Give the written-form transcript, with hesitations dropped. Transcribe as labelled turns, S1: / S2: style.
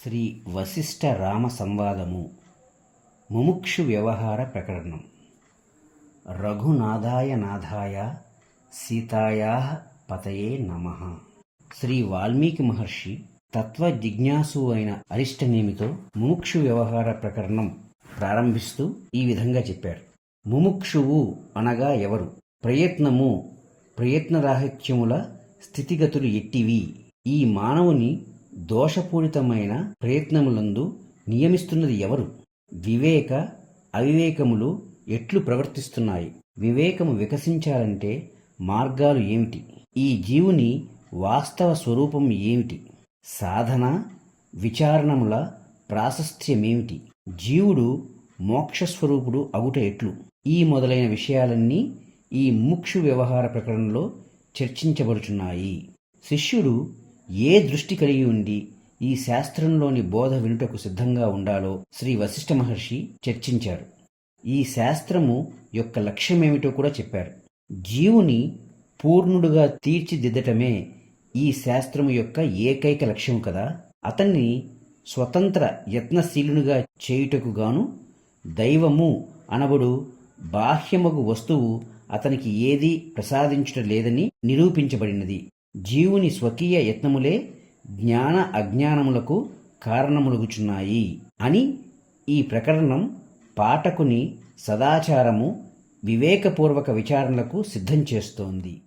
S1: శ్రీ వశిష్ఠ రామ సంవాదము ముముక్షు వ్యవహార ప్రకరణం. రఘునాథాయ నాథాయ సీతాయా పతయే నమః. శ్రీ వాల్మీకి మహర్షి తత్వ జిజ్ఞాసు అయిన అరిష్టనేమితో ముముక్షు వ్యవహార ప్రకరణం ప్రారంభిస్తూ ఈ విధంగా చెప్పారు. ముముక్షువు అనగా ఎవరు? ప్రయత్నరాహిత్యముల స్థితిగతులు ఎట్టివి? ఈ మానవుని దోషపూరితమైన ప్రయత్నములందు నియమిస్తున్నది ఎవరు? వివేక అవివేకములు ఎట్లు ప్రవర్తిస్తున్నాయి? వివేకము వికసించాలంటే మార్గాలు ఏమిటి? ఈ జీవుని వాస్తవ స్వరూపం ఏమిటి? సాధన విచారణముల ప్రాశస్త్యమేమిటి? జీవుడు మోక్షస్వరూపుడు అగుట ఎట్లు? ఈ మొదలైన విషయాలన్నీ ఈ ముముక్షు వ్యవహార ప్రకరణంలో చర్చించబడుచున్నాయి. శిష్యుడు ఏ దృష్టి కలిగి ఉండి ఈ శాస్త్రంలోని బోధ వినుటకు సిద్ధంగా ఉండాలో శ్రీ వశిష్ఠ మహర్షి చర్చించారు. ఈ శాస్త్రము యొక్క లక్ష్యమేమిటో కూడా చెప్పారు. జీవుని పూర్ణుడుగా తీర్చిదిద్దటమే ఈ శాస్త్రము యొక్క ఏకైక లక్ష్యము కదా. అతన్ని స్వతంత్ర యత్నశీలునిగా చేయుటకు గాను దైవము అనబడు బాహ్యమగు వస్తువు అతనికి ఏదీ ప్రసాదించుట లేదని నిరూపించబడినది. జీవుని స్వకీయ యత్నములే జ్ఞాన అజ్ఞానములకు కారణములుగుచున్నాయి అని ఈ ప్రకరణం పాఠకుని సదాచారము వివేకపూర్వక విచారణలకు సిద్ధం చేస్తోంది.